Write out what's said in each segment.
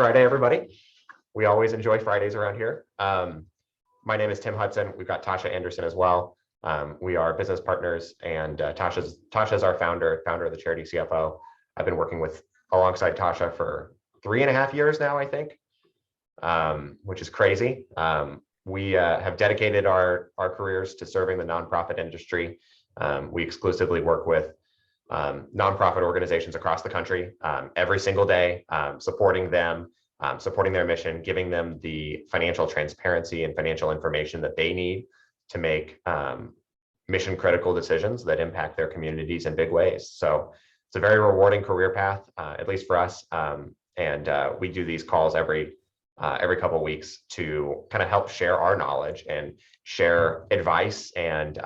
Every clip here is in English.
Friday, everybody. We always enjoy Fridays around here. My name is Tim Hudson. We've got Tasha Anderson as well. We are business partners, and Tasha's our founder of the Charity CFO. I've been working alongside Tasha for 3.5 years now, I think, which is crazy. We have dedicated our careers to serving the nonprofit industry. We exclusively work with nonprofit organizations across the country every single day, supporting them, supporting their mission, giving them the financial transparency and financial information that they need to make mission critical decisions that impact their communities in big ways. So it's a very rewarding career path, at least for us. And we do these calls every couple of weeks to kind of help share our knowledge and share advice, and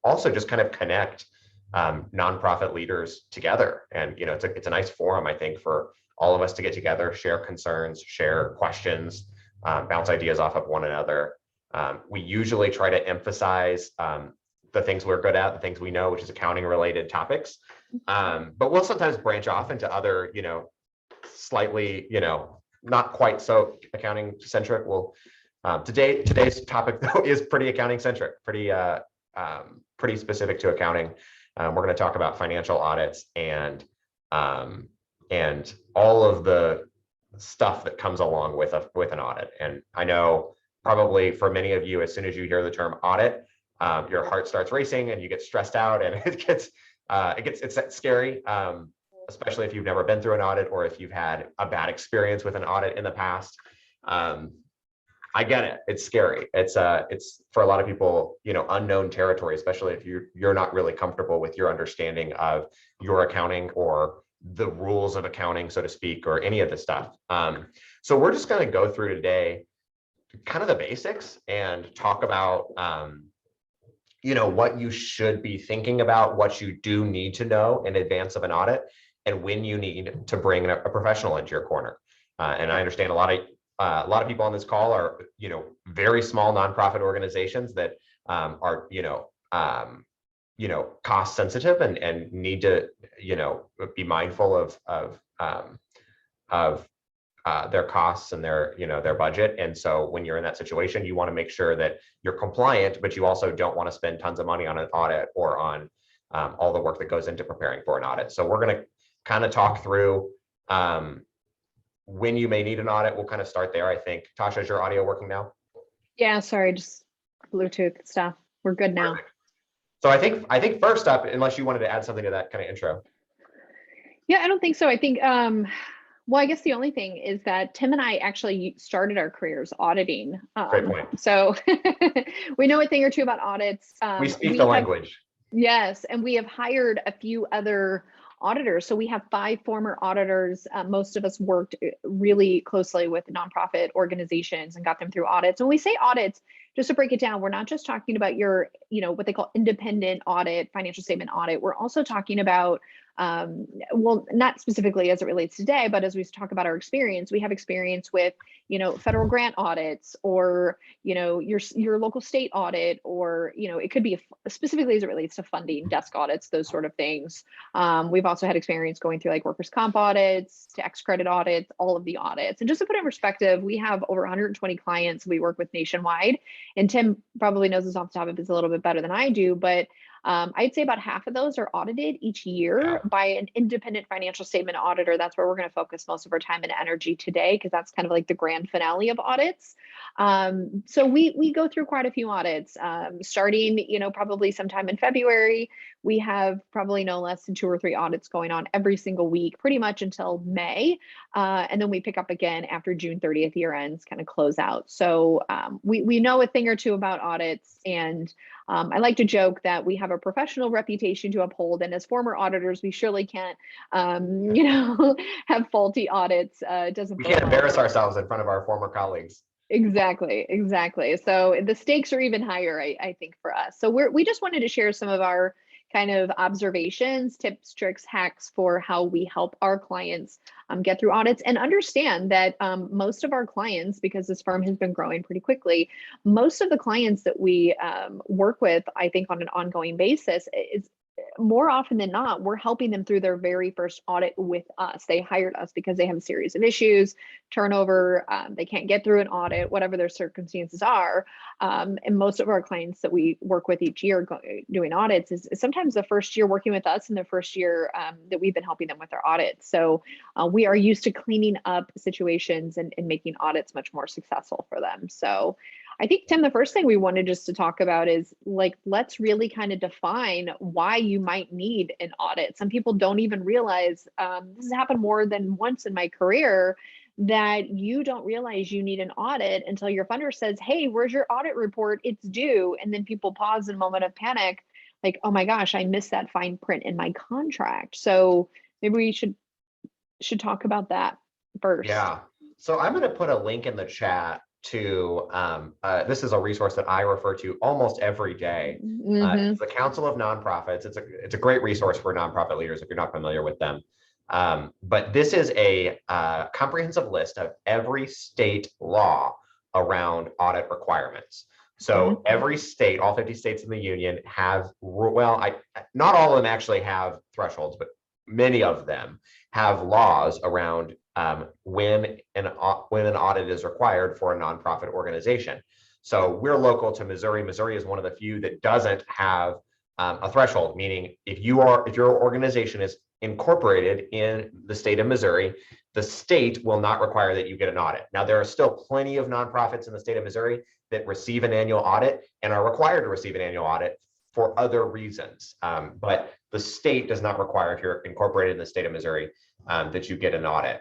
also just kind of connect nonprofit leaders together. And it's a nice forum, I think, for all of us to get together, share concerns, share questions, bounce ideas off of one another. We usually try to emphasize the things we're good at, the things we know, which is accounting related topics. But we'll sometimes branch off into other, slightly, not quite so accounting centric. Today's topic though is pretty accounting centric, pretty specific to accounting. We're going to talk about financial audits and all of the stuff that comes along with an audit. And I know probably for many of you, as soon as you hear the term audit, your heart starts racing and you get stressed out, and it's scary, especially if you've never been through an audit or if you've had a bad experience with an audit in the past. I get it. It's scary. It's for a lot of people, unknown territory, especially if you're not really comfortable with your understanding of your accounting or the rules of accounting, so to speak, or any of this stuff. So we're just going to go through today kind of the basics and talk about, what you should be thinking about, what you do need to know in advance of an audit, and when you need to bring a professional into your corner. And I understand a lot of people on this call are, very small nonprofit organizations that are, cost sensitive and need to, be mindful of their costs and their budget. And so when you're in that situation, you want to make sure that you're compliant, but you also don't want to spend tons of money on an audit or on all the work that goes into preparing for an audit. So we're going to kind of talk through when you may need an audit. We'll kind of start there, I think. Tasha, is your audio working now? Yeah, sorry, just Bluetooth stuff. We're good now. Perfect. So I think first up, unless you wanted to add something to that kind of intro. Yeah, I don't think so. I think, well, I guess the only thing is that Tim and I actually started our careers auditing. Great point. So we know a thing or two about audits. We speak the language. Yes, and we have hired a few other auditors. So we have 5 former auditors. Most of us worked really closely with nonprofit organizations and got them through audits. When we say audits, just to break it down, we're not just talking about your, what they call independent audit, financial statement audit. We're also talking about, well, not specifically as it relates today, but as we talk about our experience, we have experience with, federal grant audits, or, your local state audit, or, it could be specifically as it relates to funding, desk audits, those sort of things. We've also had experience going through like workers' comp audits, tax credit audits, all of the audits. And just to put it in perspective, we have over 120 clients we work with nationwide. And Tim probably knows this off the top of his a little bit better than I do, but I'd say about half of those are audited each year by an independent financial statement auditor. That's where we're going to focus most of our time and energy today, because that's kind of like the grand finale of audits. So we go through quite a few audits, starting, probably sometime in February. We have probably no less than 2 or 3 audits going on every single week, pretty much until May. And then we pick up again after June 30th year ends, kind of close out. So we know a thing or two about audits, and I like to joke that we have a professional reputation to uphold. And as former auditors, we surely can't, have faulty audits. We can't embarrass ourselves in front of our former colleagues. Exactly. So the stakes are even higher, I think, for us. So we just wanted to share some of our kind of observations, tips, tricks, hacks for how we help our clients get through audits, and understand that most of our clients, because this firm has been growing pretty quickly, most of the clients that we work with, I think on an ongoing basis, is more often than not, we're helping them through their very first audit with us. They hired us because they have a series of issues, turnover, they can't get through an audit, whatever their circumstances are. And most of our clients that we work with each year doing audits is sometimes the first year working with us and the first year that we've been helping them with their audits. So we are used to cleaning up situations and making audits much more successful for them. So I think, Tim, the first thing we wanted just to talk about is like, let's really kind of define why you might need an audit. Some people don't even realize, this has happened more than once in my career, that you don't realize you need an audit until your funder says, hey, where's your audit report? It's due. And then people pause in a moment of panic, like, oh my gosh, I missed that fine print in my contract. So maybe we should talk about that first. Yeah. So I'm going to put a link in the chat to this is a resource that I refer to almost every day. It's the Council of Nonprofits. It's a great resource for nonprofit leaders if you're not familiar with them. But this is a comprehensive list of every state law around audit requirements. So every state, all 50 states in the union have, well, not all of them actually have thresholds, but many of them have laws around when an audit is required for a nonprofit organization. So we're local to Missouri. Missouri is one of the few that doesn't have a threshold, meaning if your organization is incorporated in the state of Missouri, the state will not require that you get an audit. Now, there are still plenty of nonprofits in the state of Missouri that receive an annual audit and are required to receive an annual audit for other reasons. But the state does not require, if you're incorporated in the state of Missouri, that you get an audit.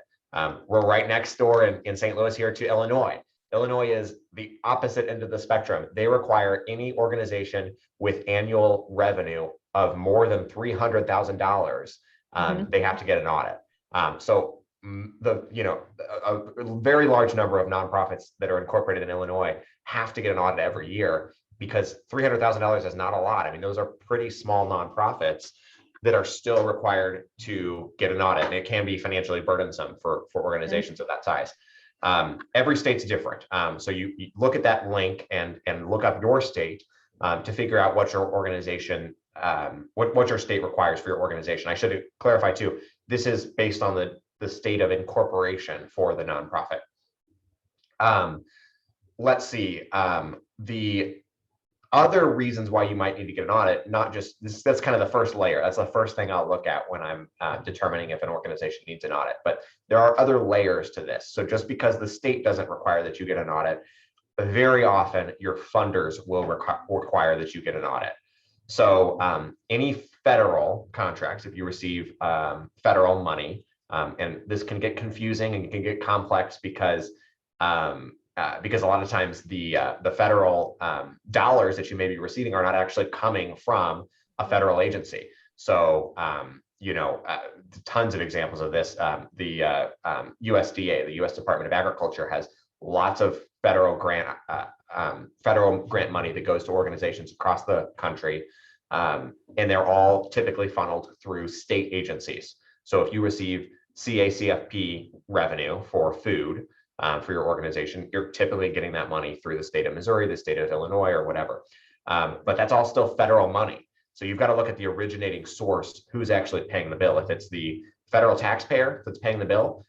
We're right next door in St. Louis here to Illinois. Illinois is the opposite end of the spectrum. They require any organization with annual revenue of more than $300,000, they have to get an audit. So a very large number of nonprofits that are incorporated in Illinois have to get an audit every year, because $300,000 is not a lot. I mean, those are pretty small nonprofits that are still required to get an audit, and it can be financially burdensome for organizations of that size. Every state's different. So you look at that link and look up your state to figure out what your organization, what your state requires for your organization. I should clarify too, this is based on the state of incorporation for the nonprofit. Let's see, the other reasons why you might need to get an audit, not just this, that's kind of the first layer. That's the first thing I'll look at when I'm determining if an organization needs an audit. But there are other layers to this. So just because the state doesn't require that you get an audit, very often your funders will require that you get an audit. So any federal contracts, if you receive federal money, and this can get confusing and can get complex because a lot of times the federal dollars that you may be receiving are not actually coming from a federal agency. So, tons of examples of this. The USDA, the U.S. Department of Agriculture, has lots of federal grant money that goes to organizations across the country, and they're all typically funneled through state agencies. So if you receive CACFP revenue for food, for your organization, you're typically getting that money through the state of Missouri, the state of Illinois, or whatever. But that's all still federal money. So you've got to look at the originating source, who's actually paying the bill. If it's the federal taxpayer that's paying the bill,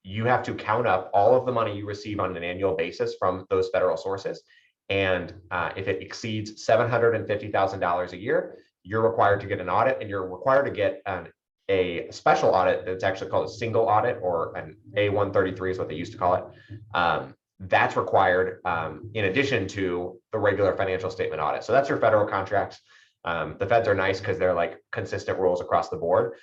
you have to count up all of the money you receive on an annual basis from those federal sources. And if it exceeds $750,000 a year, you're required to get an audit, and you're required to get a special audit that's actually called a single audit, or an A133 is what they used to call it. That's required in addition to the regular financial statement audit. So that's your federal contracts. The feds are nice because they're like consistent rules across the board.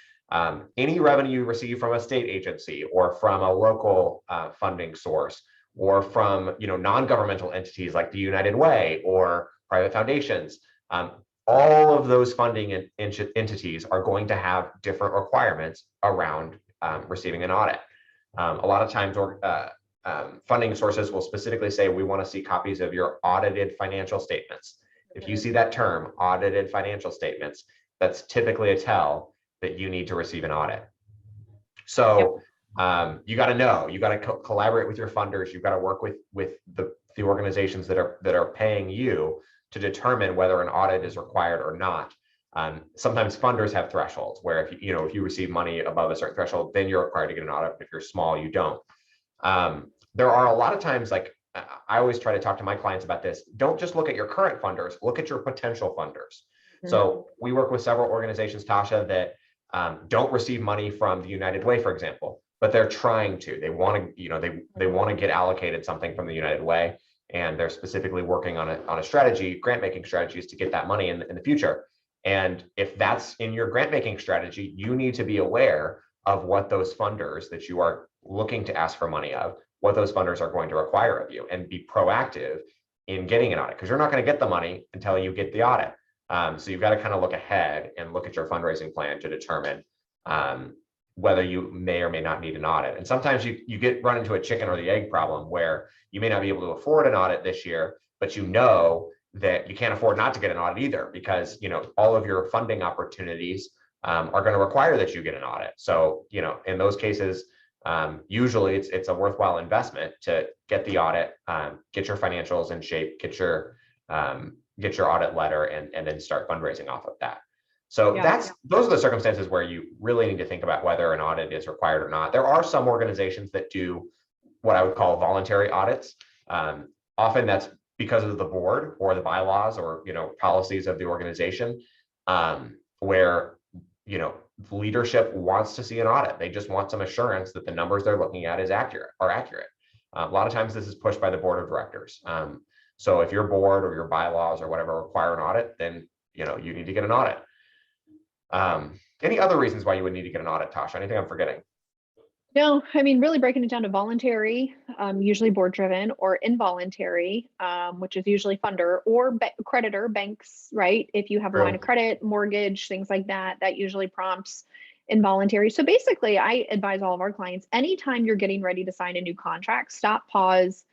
Any revenue you receive from a state agency or from a local funding source, or from non-governmental entities like the United Way or private foundations, all of those funding entities are going to have different requirements around receiving an audit. A lot of times funding sources will specifically say, we want to see copies of your audited financial statements. If you see that term, audited financial statements, that's typically a tell that you need to receive an audit. So you got to know, you got to collaborate with your funders. You've got to work with the organizations that are paying you to determine whether an audit is required or not. Sometimes funders have thresholds where if you receive money above a certain threshold, then you're required to get an audit. If you're small, you don't. There are a lot of times, like I always try to talk to my clients about this. Don't just look at your current funders, look at your potential funders. So we work with several organizations, Tasha, that don't receive money from the United Way, for example, but they're trying to. They want to, they want to get allocated something from the United Way, and they're specifically working on a strategy, grant making strategies to get that money in the future. And if that's in your grant making strategy, you need to be aware of what those funders that you are looking to ask for money of, what those funders are going to require of you, and be proactive in getting an audit, because you're not going to get the money until you get the audit. So you've got to kind of look ahead and look at your fundraising plan to determine whether you may or may not need an audit. And sometimes you get run into a chicken or the egg problem where you may not be able to afford an audit this year, but you know that you can't afford not to get an audit either, because all of your funding opportunities are going to require that you get an audit. So in those cases, usually it's a worthwhile investment to get the audit, get your financials in shape, get your audit letter, and then start fundraising off of that. So those are the circumstances where you really need to think about whether an audit is required or not. There are some organizations that do what I would call voluntary audits. Often that's because of the board or the bylaws or policies of the organization, where leadership wants to see an audit. They just want some assurance that the numbers they're looking at are accurate. A lot of times this is pushed by the board of directors. So if your board or your bylaws or whatever require an audit, then you need to get an audit. Any other reasons why you would need to get an audit, Tasha? Anything I'm forgetting? No, I mean, really breaking it down to voluntary, usually board driven, or involuntary, which is usually funder or creditor, banks, right? If you have a line of credit, mortgage, things like that, that usually prompts involuntary. So basically, I advise all of our clients, anytime you're getting ready to sign a new contract, stop, pause,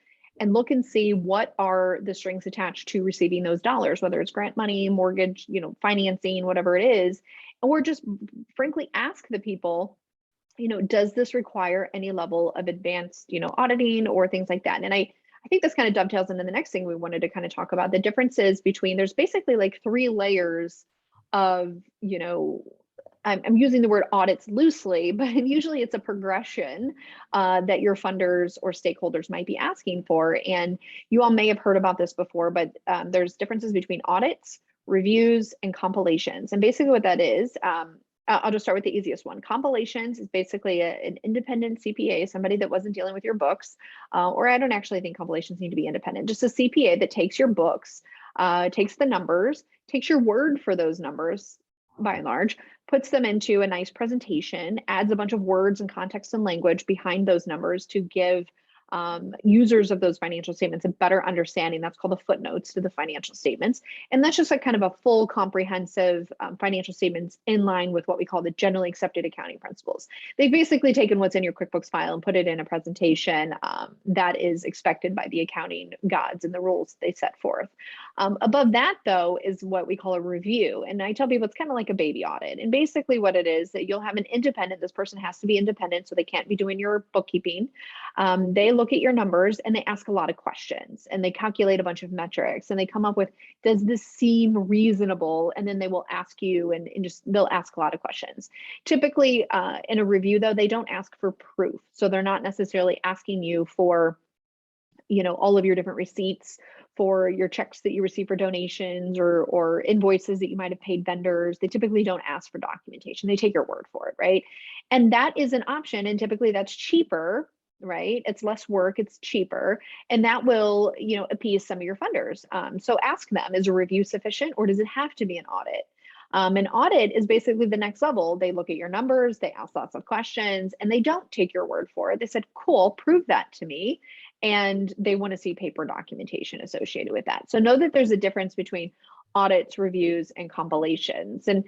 and look and see what are the strings attached to receiving those dollars, whether it's grant money, mortgage, financing, whatever it is, or just frankly ask the people, does this require any level of advanced, auditing or things like that? And I think this kind of dovetails into the next thing we wanted to kind of talk about, the differences between, there's basically like 3 layers of, I'm using the word audits loosely, but usually it's a progression that your funders or stakeholders might be asking for. And you all may have heard about this before, but there's differences between audits, reviews, and compilations. And basically what that is, I'll just start with the easiest one. Compilations is basically an independent CPA, somebody that wasn't dealing with your books, or I don't actually think compilations need to be independent, just a CPA that takes your books, takes the numbers, takes your word for those numbers, by and large, puts them into a nice presentation, adds a bunch of words and context and language behind those numbers to give users of those financial statements a better understanding. That's called the footnotes to the financial statements. And that's just a kind of a full comprehensive financial statements in line with what we call the generally accepted accounting principles. They've basically taken what's in your QuickBooks file and put it in a presentation that is expected by the accounting gods and the rules they set forth. Above that, though, is what we call a review. And I tell people it's kind of like a baby audit. And basically what it is that you'll have an independent, this person has to be independent, so they can't be doing your bookkeeping. They look at your numbers and they ask a lot of questions, and they calculate a bunch of metrics, and they come up with, does this seem reasonable? And then they will ask you, and they'll ask a lot of questions. Typically in a review, though, they don't ask for proof. So they're not necessarily asking you for, all of your different receipts for your checks that you receive for donations or invoices that you might have paid vendors. They typically don't ask for documentation. They take your word for it, right? And that is an option, and typically that's cheaper, right? It's less work, it's cheaper, and that will, appease some of your funders. So ask them, is a review sufficient, or does it have to be an audit? An audit is basically the next level. They look at your numbers, they ask lots of questions, and they don't take your word for it. They said, cool, prove that to me. And they want to see paper documentation associated with that. So know that there's a difference between audits, reviews, and compilations. And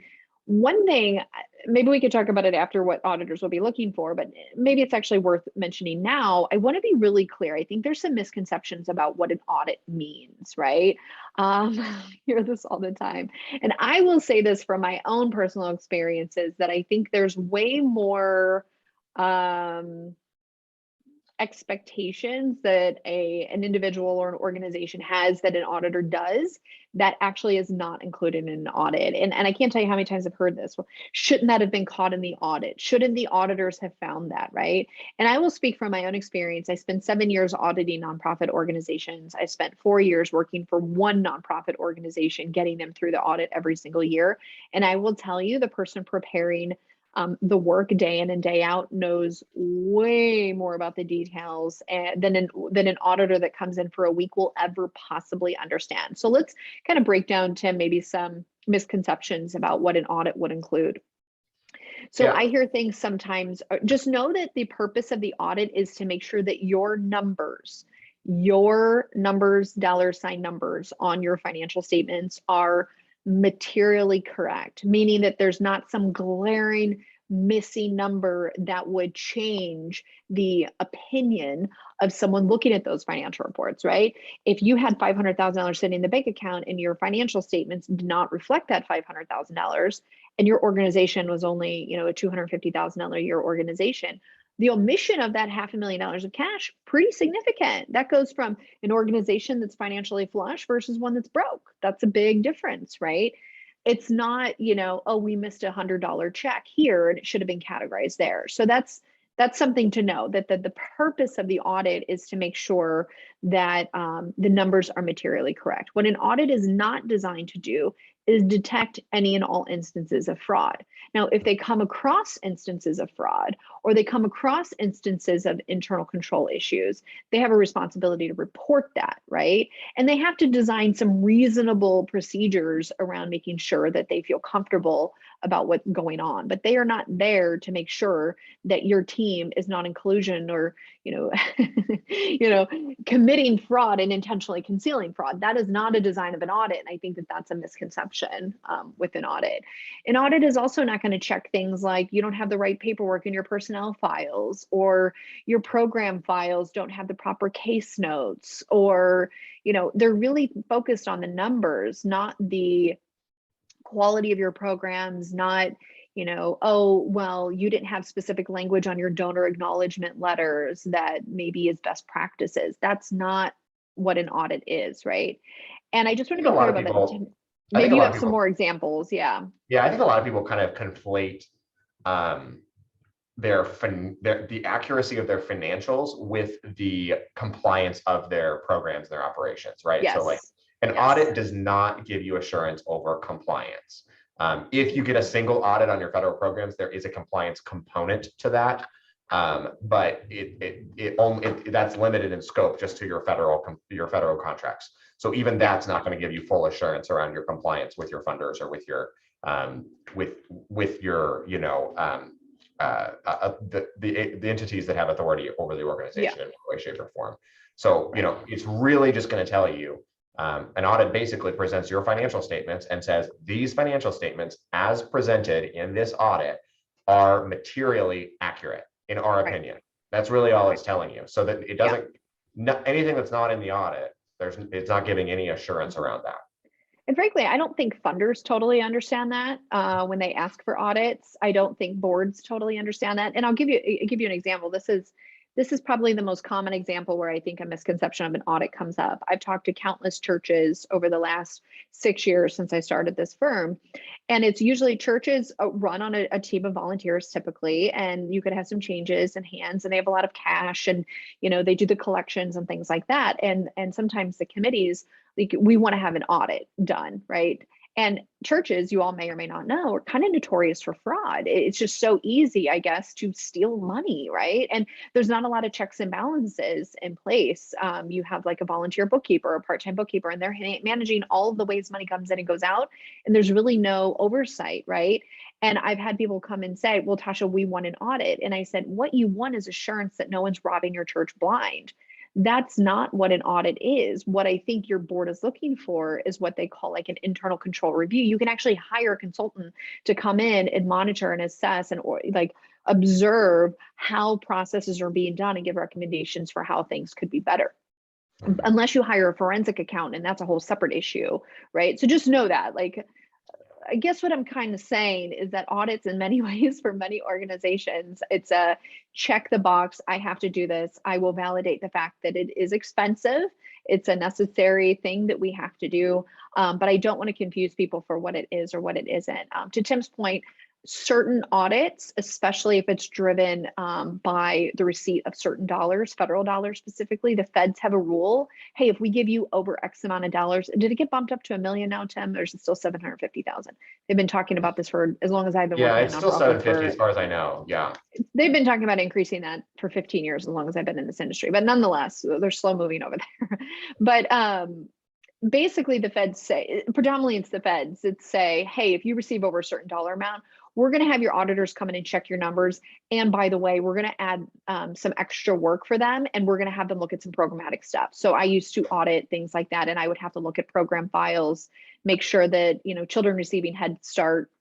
one thing, maybe we could talk about it after what auditors will be looking for, but maybe it's actually worth mentioning now. I want to be really clear. I think there's some misconceptions about what an audit means, right? I hear this all the time. And I will say this from my own personal experiences, that I think there's way more, expectations that an individual or an organization has that an auditor does that actually is not included in an audit. And I can't tell you how many times I've heard this. Well, shouldn't that have been caught in the audit? Shouldn't the auditors have found that, right? And I will speak from my own experience. I spent 7 years auditing nonprofit organizations. I spent 4 years working for one nonprofit organization, getting them through the audit every single year. And I will tell you, the person preparing the work day in and day out knows way more about the details than an auditor that comes in for a week will ever possibly understand. So let's kind of break down, Tim, maybe some misconceptions about what an audit would include. So Yeah. I hear things sometimes, just know that the purpose of the audit is to make sure that your numbers, dollar sign numbers on your financial statements are materially correct, meaning that there's not some glaring missing number that would change the opinion of someone looking at those financial reports, right? If you had $500,000 sitting in the bank account and your financial statements did not reflect that $500,000 and your organization was only, a $250,000 a year organization, the omission of that $500,000 of cash, pretty significant. That goes from an organization that's financially flush versus one that's broke. That's a big difference, right? It's not, oh, we missed $100 check here and it should have been categorized there. So that's something to know, that the purpose of the audit is to make sure that the numbers are materially correct. What an audit is not designed to do is detect any and all instances of fraud. Now, if they come across instances of fraud or they come across instances of internal control issues, they have a responsibility to report that, right? And they have to design some reasonable procedures around making sure that they feel comfortable about what's going on. But they are not there to make sure that your team is not inclusion or, committing fraud and intentionally concealing fraud. That is not a design of an audit. And I think that that's a misconception with an audit. An audit is also not going to check things like you don't have the right paperwork in your personnel files, or your program files don't have the proper case notes, or, they're really focused on the numbers, not the quality of your programs, not, oh, well, you didn't have specific language on your donor acknowledgement letters that maybe is best practices. That's not what an audit is, right? And I just want to be clear about that. Maybe you have some more examples. Yeah. Yeah, I think a lot of people kind of conflate the accuracy of their financials with the compliance of their programs, their operations, right? Yes. So like an audit does not give you assurance over compliance. If you get a single audit on your federal programs, there is a compliance component to that, but that's limited in scope just to your federal contracts. So even that's not going to give you full assurance around your compliance with your funders or with your the entities that have authority over the organization in one way, shape, or form. So it's really just going to tell you. An audit basically presents your financial statements and says these financial statements as presented in this audit are materially accurate in our opinion. That's really all it's telling you, so that it doesn't anything that's not in the audit, it's not giving any assurance around that. And frankly, I don't think funders totally understand that when they ask for audits. I don't think boards totally understand that. And I'll give you an example. This is probably the most common example where I think a misconception of an audit comes up. I've talked to countless churches over the last 6 years since I started this firm. And it's usually churches run on a team of volunteers typically, and you could have some changes in hands, and they have a lot of cash, and they do the collections and things like that. And sometimes the committees, like, we want to have an audit done, right? And churches, you all may or may not know, are kind of notorious for fraud. It's just so easy, I guess, to steal money, right? And there's not a lot of checks and balances in place. You have like a volunteer bookkeeper, a part-time bookkeeper, and they're managing all of the ways money comes in and goes out, and there's really no oversight, right? And I've had people come and say, well, Tasha, we want an audit. And I said, what you want is assurance that no one's robbing your church blind. That's not what an audit is. What I think your board is looking for is what they call like an internal control review. You can actually hire a consultant to come in and monitor and assess and observe how processes are being done and give recommendations for how things could be better. Unless you hire a forensic accountant, and that's a whole separate issue, right? So just know that, I guess what I'm kind of saying is that audits in many ways for many organizations, it's a check the box. I have to do this. I will validate the fact that it is expensive. It's a necessary thing that we have to do. But I don't want to confuse people for what it is or what it isn't. To Tim's point, certain audits, especially if it's driven by the receipt of certain dollars, federal dollars specifically, the feds have a rule. Hey, if we give you over X amount of dollars, did it get bumped up to $1 million now, Tim? Or is it still 750,000? They've been talking about this for as long as I've been Yeah, working it's in still nonprofits 750 as far as I know. Yeah. They've been talking about increasing that for 15 years, as long as I've been in this industry. But nonetheless, they're slow moving over there. But basically the feds say, predominantly it's the feds that say, hey, if you receive over a certain dollar amount, we're going to have your auditors come in and check your numbers. And by the way, we're going to add some extra work for them, and we're going to have them look at some programmatic stuff. So I used to audit things like that, and I would have to look at program files, make sure that, children receiving Head Start,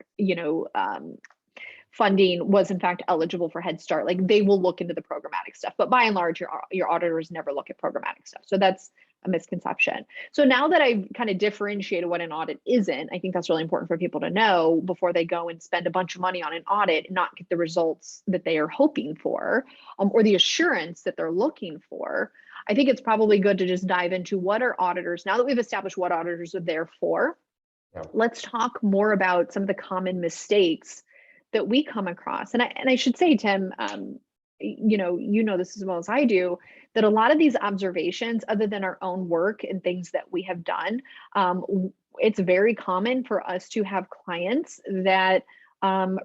funding was in fact eligible for Head Start. Like, they will look into the programmatic stuff, but by and large, your auditors never look at programmatic stuff. So that's a misconception. So now that I've kind of differentiated what an audit isn't, I think that's really important for people to know before they go and spend a bunch of money on an audit and not get the results that they are hoping for, or the assurance that they're looking for. I think it's probably good to just dive into what are auditors. Now that we've established what auditors are there for, let's talk more about some of the common mistakes that we come across. And I should say, Tim, you know this as well as I do, that a lot of these observations, other than our own work and things that we have done, it's very common for us to have clients that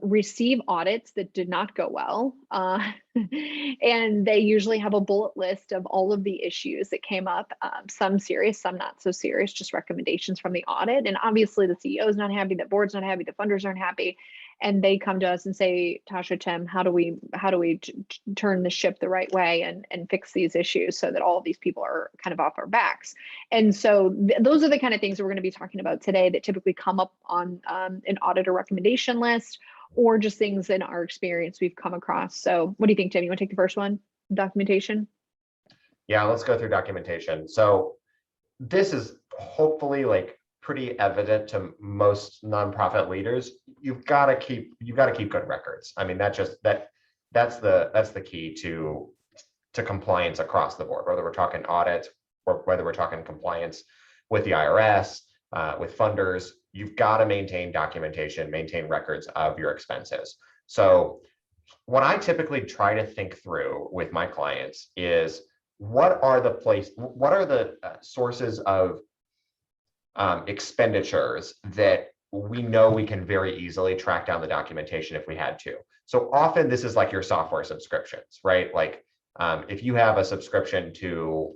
receive audits that did not go well. And they usually have a bullet list of all of the issues that came up, some serious, some not so serious, just recommendations from the audit. And obviously the CEO is not happy, the board's not happy, the funders aren't happy. And they come to us and say, Tasha, Tim, how do we turn the ship the right way and fix these issues so that all of these people are kind of off our backs? And so those are the kind of things that we're going to be talking about today that typically come up on an auditor recommendation list, or just things in our experience we've come across. So what do you think, Tim? You want to take the first one, documentation? Yeah, let's go through documentation. So this is hopefully like pretty evident to most nonprofit leaders. You've got to keep good records. I mean, that's the key to compliance across the board, whether we're talking audit or whether we're talking compliance with the IRS, with funders. You've got to maintain documentation, maintain records of your expenses. So what I typically try to think through with my clients is what are the sources of expenditures that we know we can very easily track down the documentation if we had to. So often this is like your software subscriptions, right? Like if you have a subscription to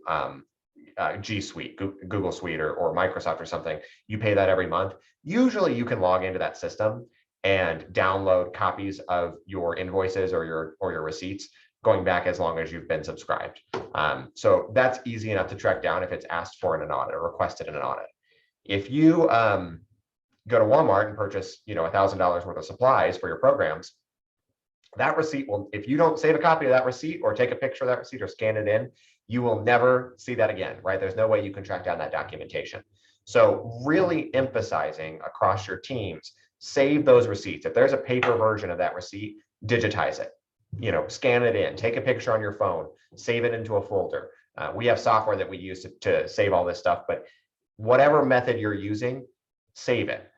G Suite, Google Suite, or Microsoft or something, you pay that every month. Usually you can log into that system and download copies of your invoices or your receipts going back as long as you've been subscribed. So that's easy enough to track down if it's asked for in an audit or requested in an audit. If you go to Walmart and purchase, $1,000 worth of supplies for your programs, that receipt will, if you don't save a copy of that receipt or take a picture of that receipt or scan it in, you will never see that again, right? There's no way you can track down that documentation. So really emphasizing across your teams, save those receipts. If there's a paper version of that receipt, digitize it, scan it in, take a picture on your phone, save it into a folder. We have software that we use to save all this stuff, but whatever method you're using, save it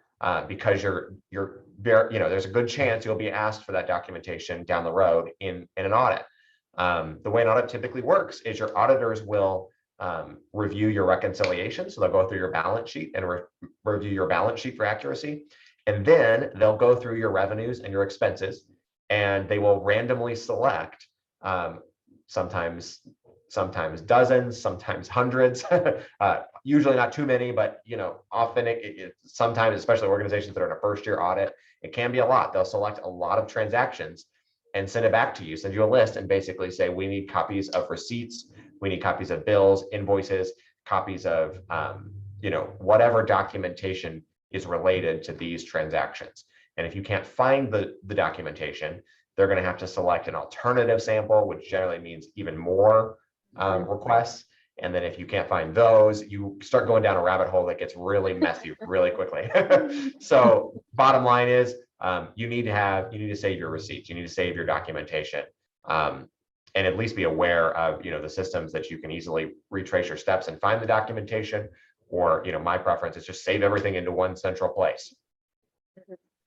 because there's a good chance you'll be asked for that documentation down the road in an audit. The way an audit typically works is your auditors will review your reconciliation. So they'll go through your balance sheet and review your balance sheet for accuracy. And then they'll go through your revenues and your expenses, and they will randomly select sometimes dozens, sometimes hundreds, usually not too many, but often sometimes, especially organizations that are in a first year audit, it can be a lot. They'll select a lot of transactions and send it back to you, send you a list and basically say, we need copies of receipts, we need copies of bills, invoices, copies of whatever documentation is related to these transactions. And if you can't find the documentation, they're going to have to select an alternative sample, which generally means even more requests. And then if you can't find those, you start going down a rabbit hole that gets really messy really quickly. So bottom line is, you need to save your receipts. You need to save your documentation, and at least be aware of, the systems that you can easily retrace your steps and find the documentation. Or, my preference is just save everything into one central place.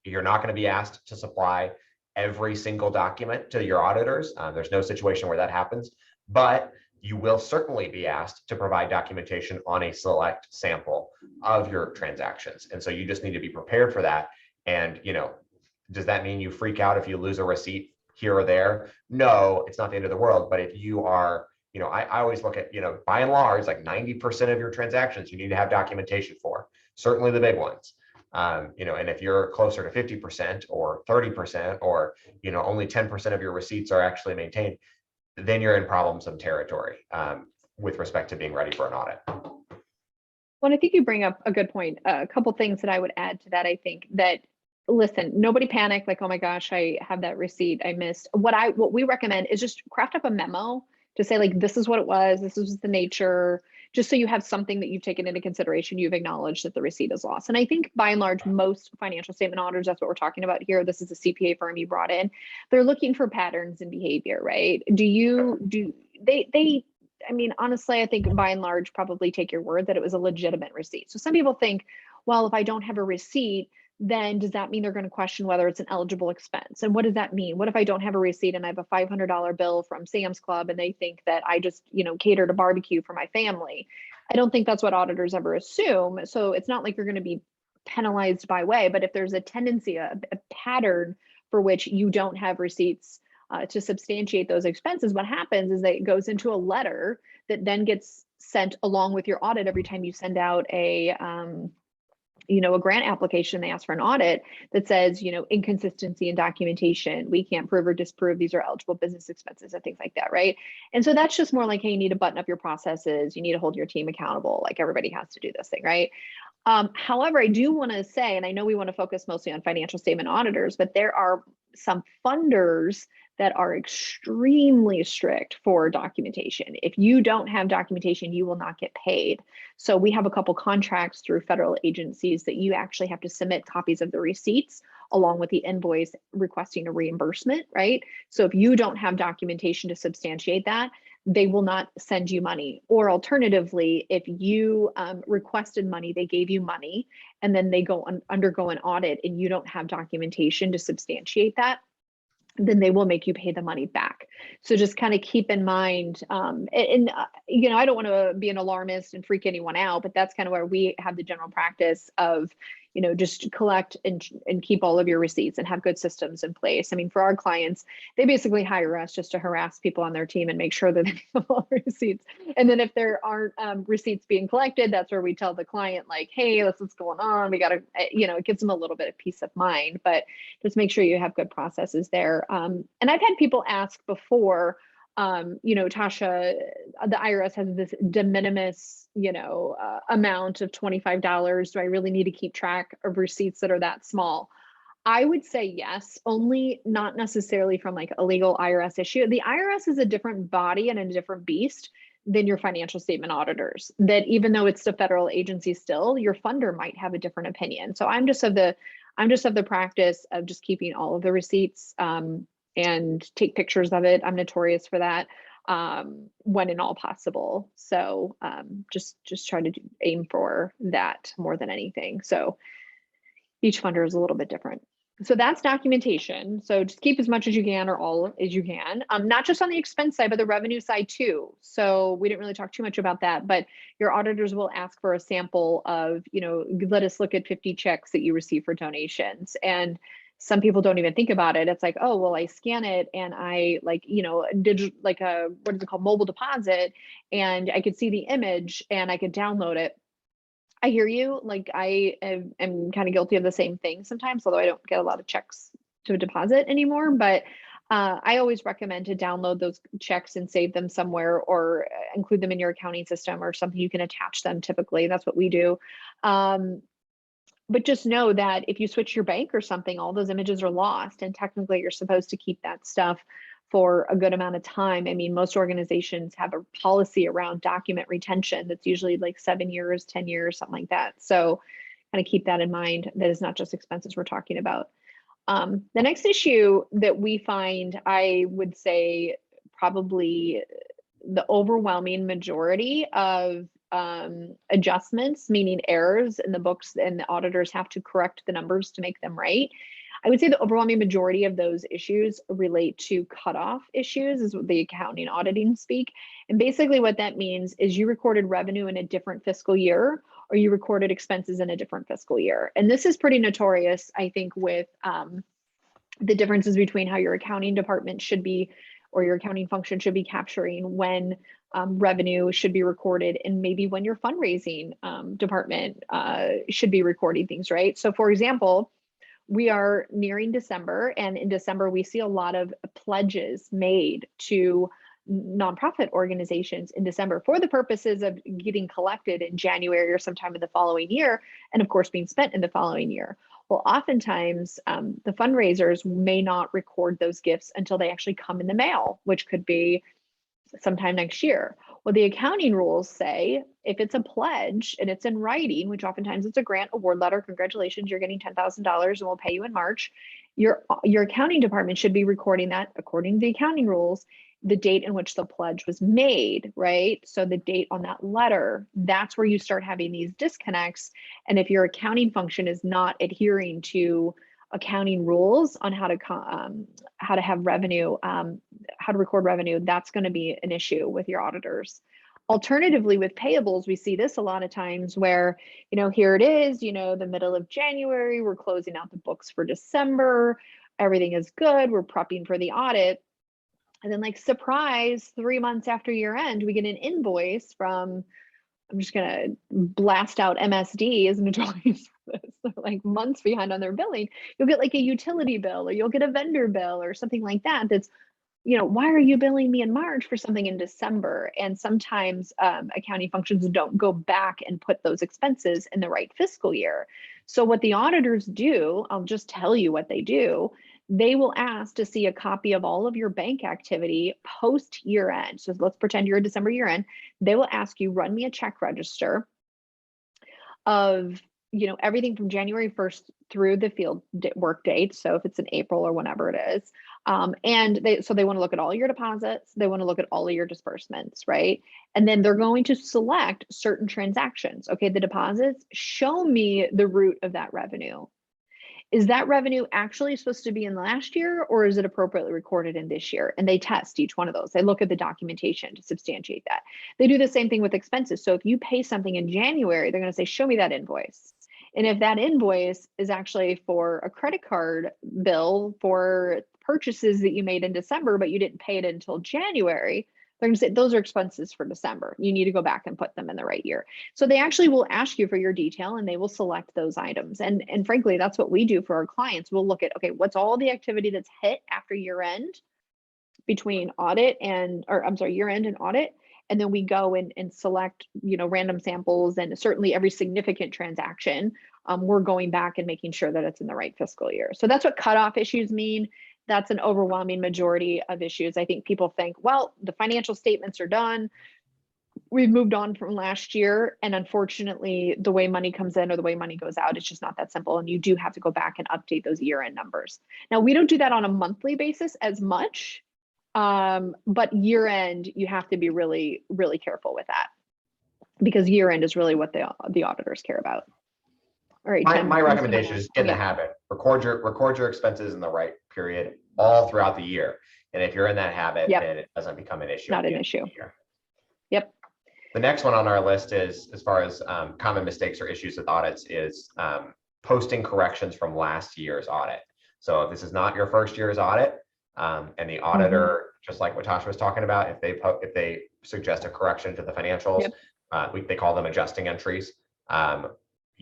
You're not going to be asked to supply every single document to your auditors. There's no situation where that happens, but you will certainly be asked to provide documentation on a select sample of your transactions. And so you just need to be prepared for that. And, does that mean you freak out if you lose a receipt here or there? No, it's not the end of the world. But if you are, I always look at, by and large, like 90% of your transactions, you need to have documentation for, certainly the big ones. And if you're closer to 50% or 30%, or, only 10% of your receipts are actually maintained, then you're in problemsome territory with respect to being ready for an audit. Well, I think you bring up a good point. A couple things that I would add to that. I think that, listen, nobody panic like, oh my gosh, I have that receipt I missed. What we recommend is just craft up a memo to say, like, this is what it was, this was the nature, just so you have something that you've taken into consideration, you've acknowledged that the receipt is lost. And I think by and large, most financial statement auditors, that's what we're talking about here. This is a CPA firm you brought in. They're looking for patterns in behavior, right? I mean, honestly, I think by and large, probably take your word that it was a legitimate receipt. So some people think, well, if I don't have a receipt, then does that mean they're going to question whether it's an eligible expense? And what does that mean? What if I don't have a receipt and I have a $500 bill from Sam's Club and they think that I just, catered a barbecue for my family? I don't think that's what auditors ever assume. So it's not like you're going to be penalized by way, but if there's a tendency, a pattern for which you don't have receipts to substantiate those expenses, what happens is that it goes into a letter that then gets sent along with your audit every time you send out a grant application. They ask for an audit that says, inconsistency in documentation, we can't prove or disprove these are eligible business expenses and things like that, right? And so that's just more like, hey, you need to button up your processes, you need to hold your team accountable, like everybody has to do this thing, right? However, I do want to say, and I know we want to focus mostly on financial statement auditors, but there are some funders that are extremely strict for documentation. If you don't have documentation, you will not get paid. So we have a couple contracts through federal agencies that you actually have to submit copies of the receipts along with the invoice requesting a reimbursement, right? So if you don't have documentation to substantiate that, they will not send you money. Or alternatively, if you requested money, they gave you money, and then they undergo an audit and you don't have documentation to substantiate that, then they will make you pay the money back. So just kind of keep in mind, I don't want to be an alarmist and freak anyone out, but that's kind of where we have the general practice of, just collect and keep all of your receipts and have good systems in place. I mean, for our clients, they basically hire us just to harass people on their team and make sure that they have all the receipts. And then if there aren't receipts being collected, that's where we tell the client, like, hey, this is what's going on. We got to, it gives them a little bit of peace of mind, but just make sure you have good processes there. And I've had people ask before, Tasha, the IRS has this de minimis, amount of $25. Do I really need to keep track of receipts that are that small? I would say yes, only not necessarily from like a legal IRS issue. The IRS is a different body and a different beast than your financial statement auditors, that even though it's a federal agency still, your funder might have a different opinion. So I'm just of the practice of just keeping all of the receipts and take pictures of it. I'm notorious for that when and all possible. So just try to aim for that more than anything. So each funder is a little bit different. So that's documentation. So just keep as much as you can or all as you can, not just on the expense side, but the revenue side too. So we didn't really talk too much about that, but your auditors will ask for a sample of, let us look at 50 checks that you receive for donations. And some people don't even think about it. It's like, oh, well, I scan it and I did like a, what is it called? Mobile deposit. And I could see the image and I could download it. I hear you. Like I am kind of guilty of the same thing sometimes, although I don't get a lot of checks to deposit anymore. But I always recommend to download those checks and save them somewhere or include them in your accounting system or something you can attach them. Typically, that's what we do. But just know that if you switch your bank or something, all those images are lost. And technically, you're supposed to keep that stuff for a good amount of time. I mean, most organizations have a policy around document retention that's usually like 7 years, 10 years, something like that. So kind of keep that in mind. That is not just expenses we're talking about. The next issue that we find, I would say probably the overwhelming majority of adjustments, meaning errors in the books, and the auditors have to correct the numbers to make them right. I would say the overwhelming majority of those issues relate to cutoff issues, is what the accounting auditing speak. And basically what that means is you recorded revenue in a different fiscal year, or you recorded expenses in a different fiscal year. And this is pretty notorious, I think, with the differences between how your accounting department should be, or your accounting function should be capturing when revenue should be recorded, and maybe when your fundraising department should be recording things, right? So for example, we are nearing December, and in December, we see a lot of pledges made to nonprofit organizations in December for the purposes of getting collected in January or sometime in the following year, and of course being spent in the following year. Well, oftentimes the fundraisers may not record those gifts until they actually come in the mail, which could be sometime next year. Well, the accounting rules say if it's a pledge and it's in writing, which oftentimes it's a grant award letter, congratulations, you're getting $10,000 and we'll pay you in March. Your accounting department should be recording that according to the accounting rules, the date in which the pledge was made, right? So the date on that letter, that's where you start having these disconnects. And if your accounting function is not adhering to accounting rules on how to have revenue, how to record revenue, that's going to be an issue with your auditors. Alternatively, with payables, we see this a lot of times where, here it is, the middle of January, we're closing out the books for December, everything is good, we're prepping for the audit. And then, like, surprise, 3 months after year end, we get an invoice from, I'm just going to blast out MSD as notorious for this. They're like months behind on their billing. You'll get like a utility bill, or you'll get a vendor bill or something like that. That's, why are you billing me in March for something in December? And sometimes accounting functions don't go back and put those expenses in the right fiscal year. So what the auditors do, I'll just tell you what they do. They will ask to see a copy of all of your bank activity post year end. So let's pretend you're a December year end. They will ask you, run me a check register of, everything from January 1st through the field work date. So if it's in April or whenever it is. And they want to look at all your deposits. They want to look at all of your disbursements, right? And then they're going to select certain transactions. Okay, the deposits, show me the root of that revenue. Is that revenue actually supposed to be in last year, or is it appropriately recorded in this year? And they test each one of those. They look at the documentation to substantiate that. They do the same thing with expenses. So if you pay something in January, they're going to say, show me that invoice. And if that invoice is actually for a credit card bill for purchases that you made in December, but you didn't pay it until January, they're going to say those are expenses for December. You need to go back and put them in the right year. So they actually will ask you for your detail, and they will select those items. And frankly, that's what we do for our clients. We'll look at, okay, what's all the activity that's hit after year end between year end and audit. And then we go and select, random samples, and certainly every significant transaction, we're going back and making sure that it's in the right fiscal year. So that's what cutoff issues mean. That's an overwhelming majority of issues. I think people think, well, the financial statements are done. We've moved on from last year. And unfortunately, the way money comes in or the way money goes out, it's just not that simple. And you do have to go back and update those year-end numbers. Now, we don't do that on a monthly basis as much, but year-end, you have to be really, really careful with that, because year-end is really what the auditors care about. All right, Tim, my recommendation is get in the habit. Record your expenses in the right period all throughout the year. And if you're in that habit, then it doesn't become an issue. Not an issue. Yep. The next one on our list is, as far as common mistakes or issues with audits, is posting corrections from last year's audit. So if this is not your first year's audit, and the auditor, just like what Tasha was talking about, if they suggest a correction to the financials, they call them adjusting entries.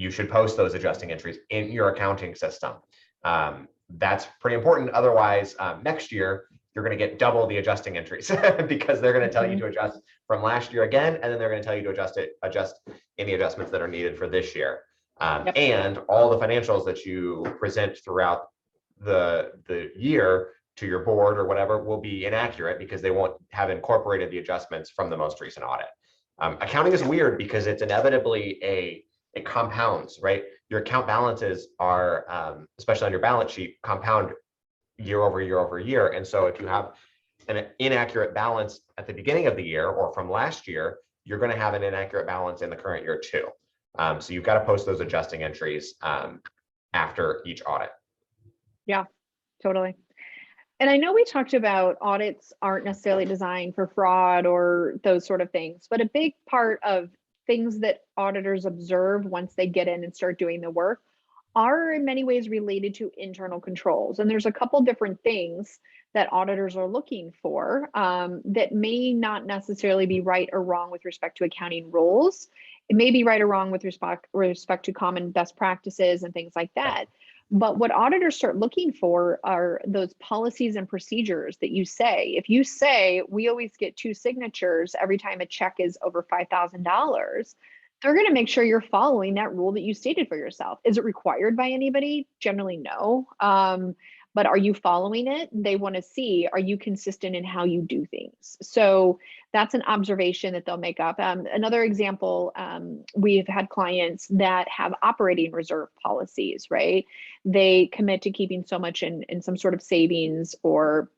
You should post those adjusting entries in your accounting system. That's pretty important. Otherwise, next year, you're going to get double the adjusting entries because they're going to tell you to adjust from last year again, and then they're going to tell you to adjust any adjustments that are needed for this year. And all the financials that you present throughout the year to your board or whatever will be inaccurate because they won't have incorporated the adjustments from the most recent audit. Accounting is weird because it's inevitably it compounds, right? Your account balances are, especially on your balance sheet, compound year over year over year. And so if you have an inaccurate balance at the beginning of the year or from last year, you're going to have an inaccurate balance in the current year too. So you've got to post those adjusting entries after each audit. Yeah, totally. And I know we talked about audits aren't necessarily designed for fraud or those sort of things, but a big part of things that auditors observe once they get in and start doing the work are in many ways related to internal controls. And there's a couple different things that auditors are looking for that may not necessarily be right or wrong with respect to accounting rules. It may be right or wrong with respect to common best practices and things like that. But what auditors start looking for are those policies and procedures that you say. If you say, we always get 2 signatures every time a check is over $5,000, they're going to make sure you're following that rule that you stated for yourself. Is it required by anybody? Generally, no. But are you following it? They want to see, are you consistent in how you do things? So that's an observation that they'll make up. Another example, we've had clients that have operating reserve policies, right? They commit to keeping so much in some sort of savings or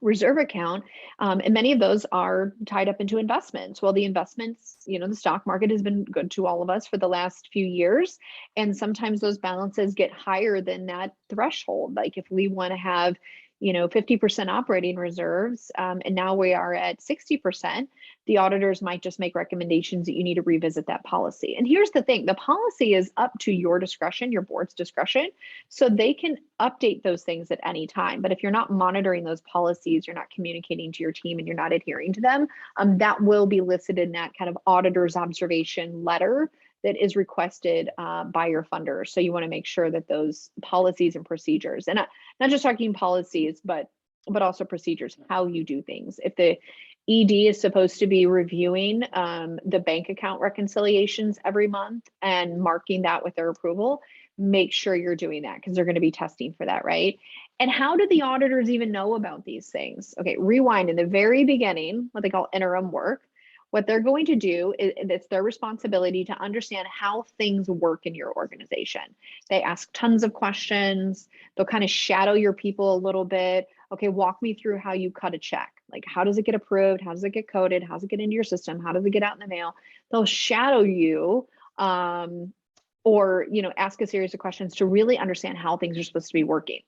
reserve account, and many of those are tied up into investments. Well, the investments, the stock market has been good to all of us for the last few years, and sometimes those balances get higher than that threshold. Like if we want to have 50% operating reserves, and now we are at 60%, the auditors might just make recommendations that you need to revisit that policy. And here's the thing, the policy is up to your discretion, your board's discretion, so they can update those things at any time. But if you're not monitoring those policies, you're not communicating to your team, and you're not adhering to them, that will be listed in that kind of auditor's observation letter that is requested by your funder. So you want to make sure that those policies and procedures, and not just talking policies, but also procedures, how you do things. If the ED is supposed to be reviewing the bank account reconciliations every month and marking that with their approval, make sure you're doing that because they're going to be testing for that, right? And how do the auditors even know about these things? Okay, rewind. In the very beginning, what they call interim work, what they're going to do is it's their responsibility to understand how things work in your organization. They ask tons of questions. They'll kind of shadow your people a little bit. Okay, walk me through how you cut a check. Like, how does it get approved? How does it get coded? How does it get into your system? How does it get out in the mail? They'll shadow you or ask a series of questions to really understand how things are supposed to be working.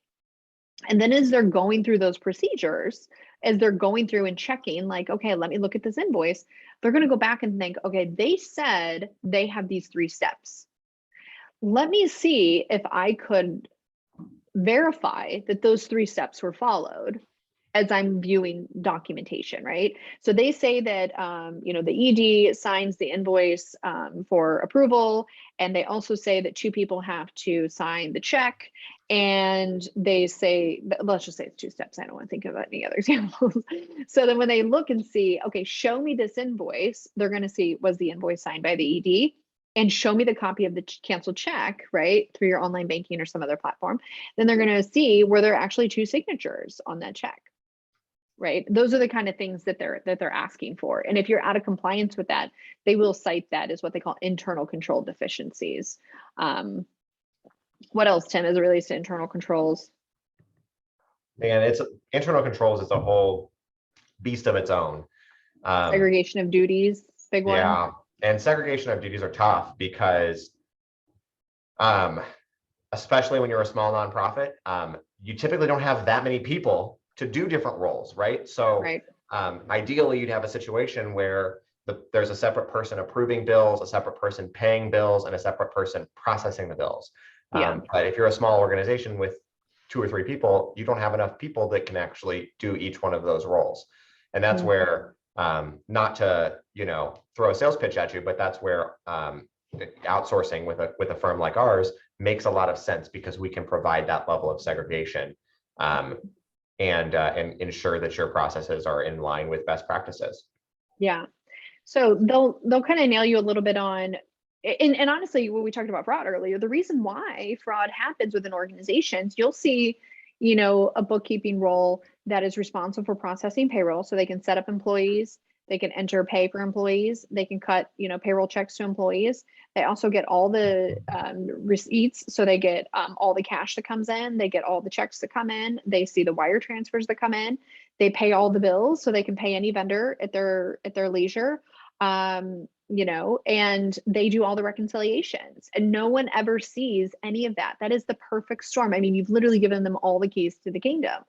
And then as they're going through those procedures, as they're going through and checking, like, okay, let me look at this invoice, they're going to go back and think, okay, they said they have these 3 steps. Let me see if I could verify that those 3 steps were followed as I'm viewing documentation, right? So they say that, the ED signs the invoice for approval, and they also say that 2 people have to sign the check. And they say, let's just say it's 2 steps. I don't want to think of any other examples. So then when they look and see, okay, show me this invoice, they're going to see, was the invoice signed by the ED? And show me the copy of the canceled check, right, through your online banking or some other platform. Then they're going to see were there actually 2 signatures on that check, right? Those are the kind of things that they're asking for. And if you're out of compliance with that, they will cite that as what they call internal control deficiencies. What else, Tim, as it relates to internal controls? Man, internal controls is a whole beast of its own. Segregation of duties, big one. Yeah, and segregation of duties are tough because, especially when you're a small nonprofit, you typically don't have that many people to do different roles, right? So right. Ideally, you'd have a situation where there's a separate person approving bills, a separate person paying bills, and a separate person processing the bills. Yeah. But if you're a small organization with 2 or 3 people, you don't have enough people that can actually do each one of those roles. And that's where, not to, throw a sales pitch at you, but that's where outsourcing with a firm like ours makes a lot of sense because we can provide that level of segregation and ensure that your processes are in line with best practices. Yeah. So they'll kind of nail you a little bit on, and honestly, when we talked about fraud earlier, the reason why fraud happens within organizations, you'll see, a bookkeeping role that is responsible for processing payroll, so they can set up employees, they can enter pay for employees, they can cut, payroll checks to employees. They also get all the receipts, so they get all the cash that comes in, they get all the checks that come in, they see the wire transfers that come in, they pay all the bills, so they can pay any vendor at their leisure. And they do all the reconciliations, and no one ever sees any of that. That is the perfect storm. I mean, you've literally given them all the keys to the kingdom.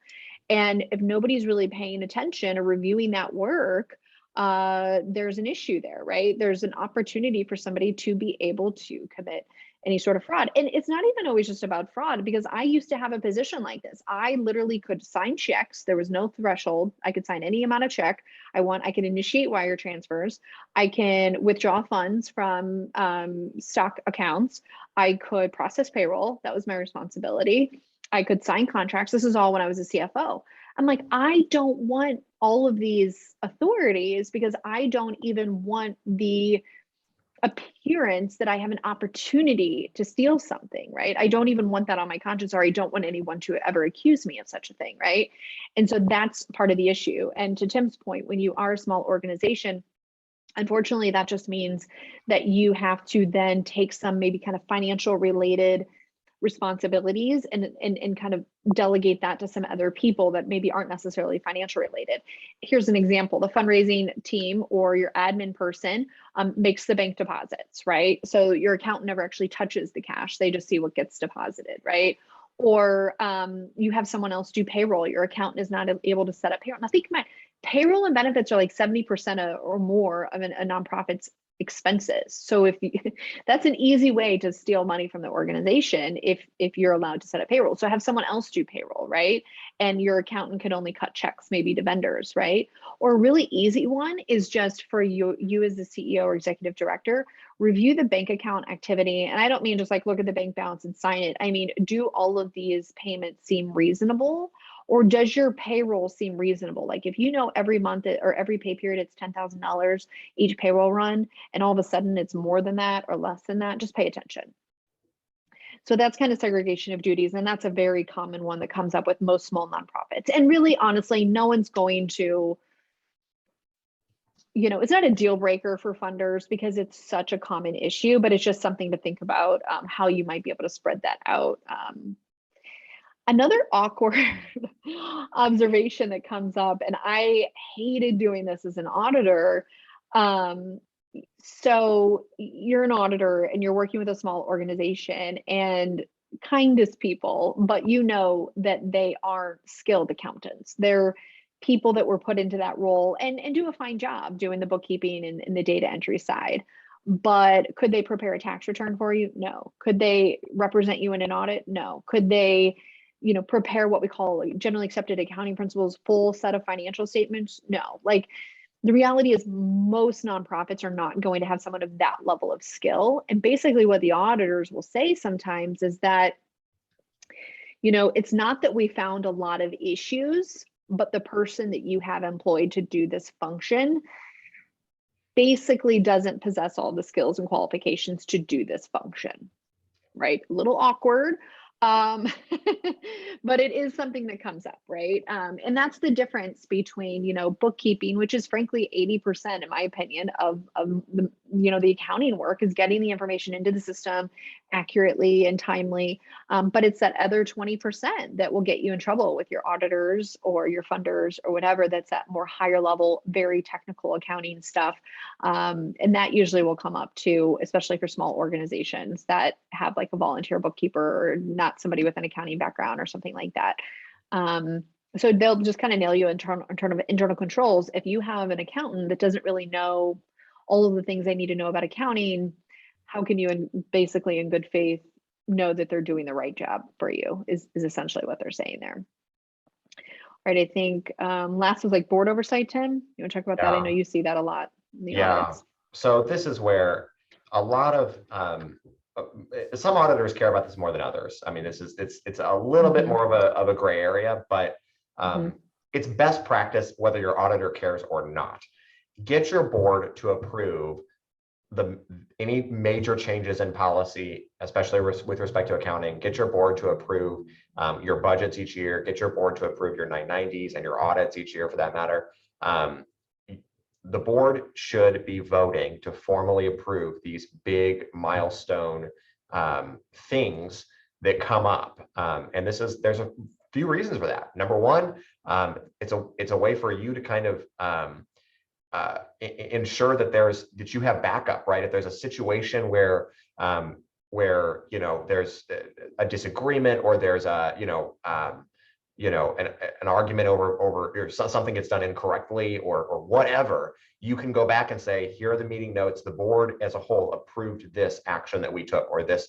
And if nobody's really paying attention or reviewing that work, there's an issue there, right? There's an opportunity for somebody to be able to commit any sort of fraud. And it's not even always just about fraud, because I used to have a position like this. I literally could sign checks. There was no threshold. I could sign any amount of check I want. I can initiate wire transfers. I can withdraw funds from stock accounts. I could process payroll. That was my responsibility. I could sign contracts. This is all when I was a CFO. I'm like, I don't want all of these authorities, because I don't even want the appearance that I have an opportunity to steal something, right? I don't even want that on my conscience, or I don't want anyone to ever accuse me of such a thing, right? And so that's part of the issue. And to Tim's point, when you are a small organization, unfortunately, that just means that you have to then take some maybe kind of financial related responsibilities and kind of delegate that to some other people that maybe aren't necessarily financial related. Here's an example. The fundraising team or your admin person makes the bank deposits, right? So your accountant never actually touches the cash. They just see what gets deposited, right? Or you have someone else do payroll. Your accountant is not able to set up payroll. Now think about it, payroll and benefits are like 70% or more of a nonprofit's expenses. So if you, that's an easy way to steal money from the organization if you're allowed to set up payroll. So have someone else do payroll, right? And your accountant could only cut checks maybe to vendors, right? Or a really easy one is just for you as the CEO or executive director, review the bank account activity. And I don't mean just like look at the bank balance and sign it. I mean, do all of these payments seem reasonable? Or does your payroll seem reasonable? Like if you know every month or every pay period, it's $10,000 each payroll run, and all of a sudden it's more than that or less than that, just pay attention. So that's kind of segregation of duties. And that's a very common one that comes up with most small nonprofits. And really, honestly, no one's going to, it's not a deal breaker for funders because it's such a common issue, but it's just something to think about how you might be able to spread that out. Another awkward observation that comes up, and I hated doing this as an auditor. So you're an auditor and you're working with a small organization and kindest people, but you know that they aren't skilled accountants. They're people that were put into that role and do a fine job doing the bookkeeping and the data entry side. But could they prepare a tax return for you? No. Could they represent you in an audit? No. Could they prepare what we call generally accepted accounting principles, full set of financial statements? No. Like the reality is most nonprofits are not going to have someone of that level of skill. And basically what the auditors will say sometimes is that, it's not that we found a lot of issues, but the person that you have employed to do this function basically doesn't possess all the skills and qualifications to do this function, right? A little awkward. But it is something that comes up, right? And that's the difference between, bookkeeping, which is frankly 80%, in my opinion, of the, the accounting work is getting the information into the system accurately and timely. But it's that other 20% that will get you in trouble with your auditors or your funders or whatever. That's that more higher level, very technical accounting stuff. And that usually will come up too, especially for small organizations that have like a volunteer bookkeeper or not somebody with an accounting background or something like that. So they'll just kind of nail you in terms of internal controls. If you have an accountant that doesn't really know all of the things they need to know about accounting, how can you basically in good faith know that they're doing the right job for you is essentially what they're saying there. All right, I think last was like board oversight, Tim. You want to talk about that? I know you see that a lot in the audits. So this is where a lot of some auditors care about this more than others. I mean, it's a little bit more of a gray area, but it's best practice whether your auditor cares or not. Get your board to approve any major changes in policy, especially with respect to accounting, get your board to approve your budgets each year, get your board to approve your 990s and your audits each year for that matter. The board should be voting to formally approve these big milestone things that come up. And there's a few reasons for that. Number one, it's a way for you to kind of ensure that you have backup, right? If there's a situation where there's a disagreement, or there's an argument over something gets done incorrectly or whatever, you can go back and say, here are the meeting notes. The board as a whole approved this action that we took, or this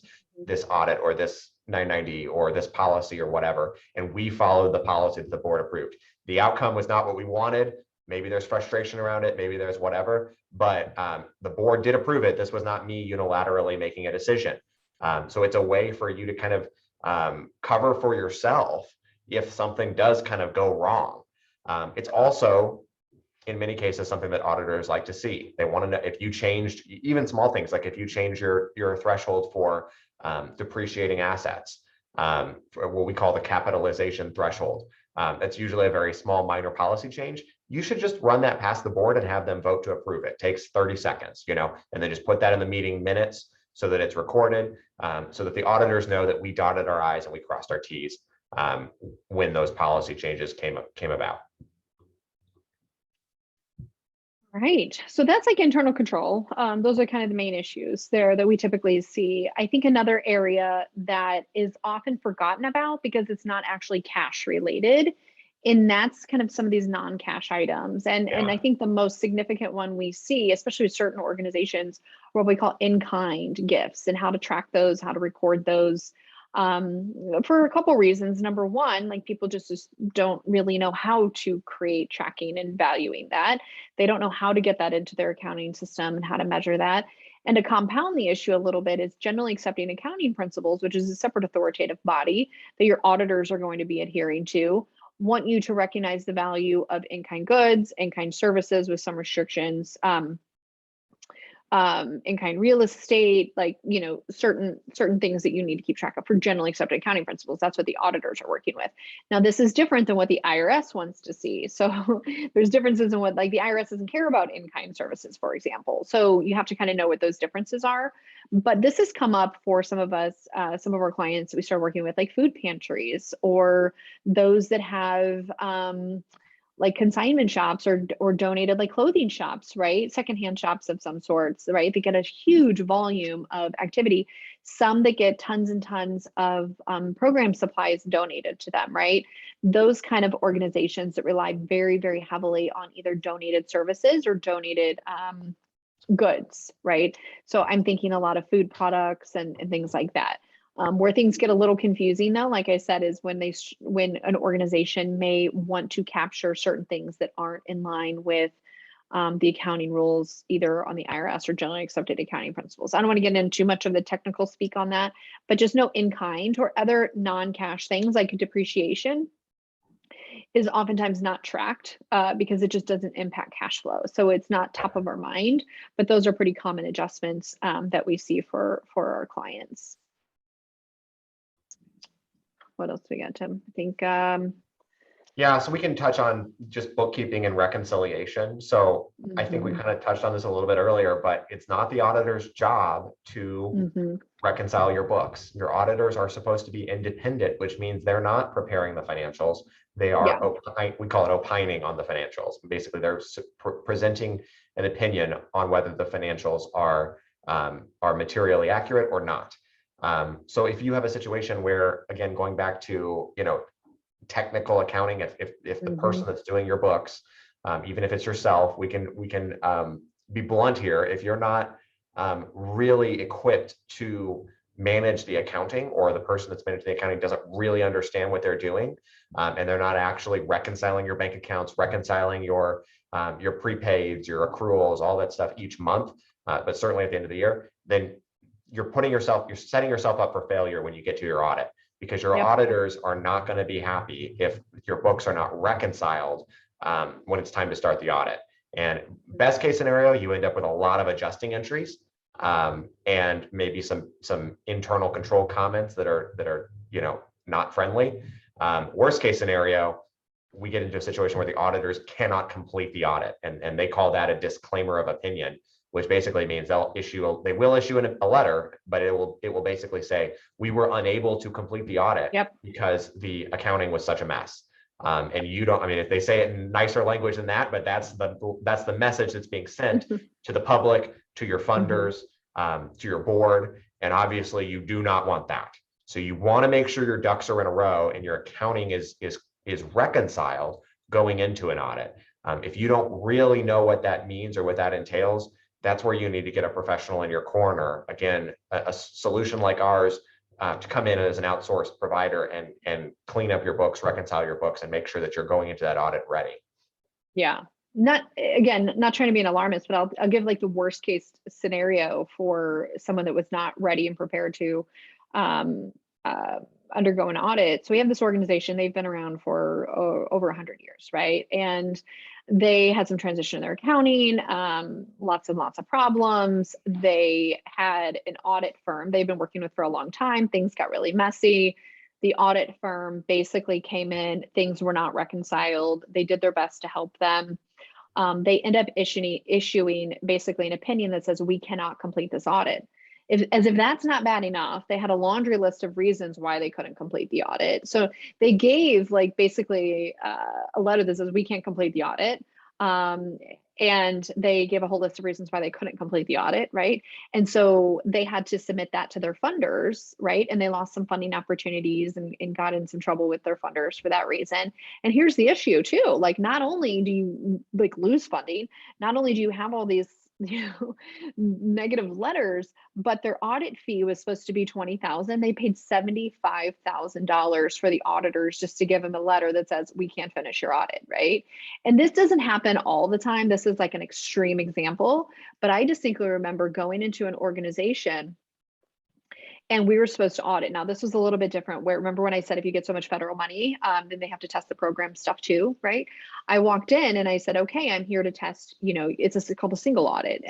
audit, or this 990, or this policy, or whatever, and we followed the policy that the board approved. The outcome was not what we wanted. Maybe there's frustration around it, maybe there's whatever, but the board did approve it. This was not me unilaterally making a decision. So it's a way for you to kind of cover for yourself if something does kind of go wrong. It's also, in many cases, something that auditors like to see. They want to know if you changed even small things, like if you change your threshold for depreciating assets, for what we call the capitalization threshold. That's usually a very small minor policy change. You should just run that past the board and have them vote to approve it. It takes 30 seconds, and then just put that in the meeting minutes so that it's recorded, so that the auditors know that we dotted our I's and we crossed our T's when those policy changes came about. Right. So that's like internal control. Those are kind of the main issues there that we typically see. I think another area that is often forgotten about because it's not actually cash related, and that's kind of some of these non-cash items. And I think the most significant one we see, especially with certain organizations, what we call in-kind gifts, and how to track those, how to record those. For a couple reasons. Number one, like people just don't really know how to create tracking and valuing that. They don't know how to get that into their accounting system and how to measure that. And to compound the issue a little bit, is generally accepting accounting principles, which is a separate authoritative body that your auditors are going to be adhering to, want you to recognize the value of in-kind goods, in-kind services with some restrictions, in-kind real estate, like, certain things that you need to keep track of for generally accepted accounting principles. That's what the auditors are working with. Now, this is different than what the IRS wants to see. So there's differences in what, like, the IRS doesn't care about in-kind services, for example. So you have to kind of know what those differences are. But this has come up for some of us, some of our clients that we start working with, like food pantries, or those that have like consignment shops or donated like clothing shops, right? Secondhand shops of some sorts, right? They get a huge volume of activity. Some that get tons and tons of program supplies donated to them, right? Those kind of organizations that rely very, very heavily on either donated services or donated goods, right? So I'm thinking a lot of food products and things like that. Where things get a little confusing, though, like I said, is when an organization may want to capture certain things that aren't in line with the accounting rules, either on the IRS or generally accepted accounting principles. I don't want to get into too much of the technical speak on that, but just know in-kind or other non-cash things like depreciation is oftentimes not tracked because it just doesn't impact cash flow. So it's not top of our mind, but those are pretty common adjustments that we see for our clients. What else we got, Tim? I think. Yeah, so we can touch on just bookkeeping and reconciliation. So I think we kind of touched on this a little bit earlier, but it's not the auditor's job to reconcile your books. Your auditors are supposed to be independent, which means they're not preparing the financials. They are, we call it opining on the financials. Basically, they're presenting an opinion on whether the financials are materially accurate or not. So if you have a situation where, again, going back to, technical accounting, if the person that's doing your books, even if it's yourself, we can be blunt here. If you're not really equipped to manage the accounting, or the person that's managing the accounting doesn't really understand what they're doing, and they're not actually reconciling your bank accounts, reconciling your prepaids, your accruals, all that stuff each month, but certainly at the end of the year, then you're setting yourself up for failure when you get to your audit, because your auditors are not going to be happy if your books are not reconciled when it's time to start the audit. And best case scenario, you end up with a lot of adjusting entries. and maybe some internal control comments that are not friendly. Worst case scenario, we get into a situation where the auditors cannot complete the audit, and they call that a disclaimer of opinion, which basically means they will issue a letter, but it will basically say we were unable to complete the audit because the accounting was such a mess. And you don't, I mean, if they say it in nicer language than that, but that's the message that's being sent to the public, to your funders, to your board, and obviously you do not want that. So you want to make sure your ducks are in a row and your accounting is reconciled going into an audit. If you don't really know what that means or what that entails, that's where you need to get a professional in your corner. Again, a solution like ours to come in as an outsourced provider and clean up your books, reconcile your books, and make sure that you're going into that audit ready. Yeah. Not trying to be an alarmist, but I'll give like the worst case scenario for someone that was not ready and prepared to undergo an audit. So we have this organization, they've been around for over 100 years, right? And they had some transition in their accounting, lots and lots of problems. They had an audit firm they've been working with for a long time. Things got really messy. The audit firm basically came in, things were not reconciled. They did their best to help them. They end up issuing basically an opinion that says we cannot complete this audit. As if that's not bad enough, they had a laundry list of reasons why they couldn't complete the audit. So they gave like basically a letter that says we can't complete the audit. And they gave a whole list of reasons why they couldn't complete the audit, right? And so they had to submit that to their funders, right? And they lost some funding opportunities and got in some trouble with their funders for that reason. And here's the issue too, like not only do you like lose funding, not only do you have all these negative letters, but their audit fee was supposed to be $20,000. They paid $75,000 for the auditors just to give them a letter that says we can't finish your audit, right? And this doesn't happen all the time. This is like an extreme example, but I distinctly remember going into an organization and we were supposed to audit. Now, this was a little bit different where, remember when I said if you get so much federal money, then they have to test the program stuff too, right? I walked in and I said, okay, I'm here to test, it's called a single audit.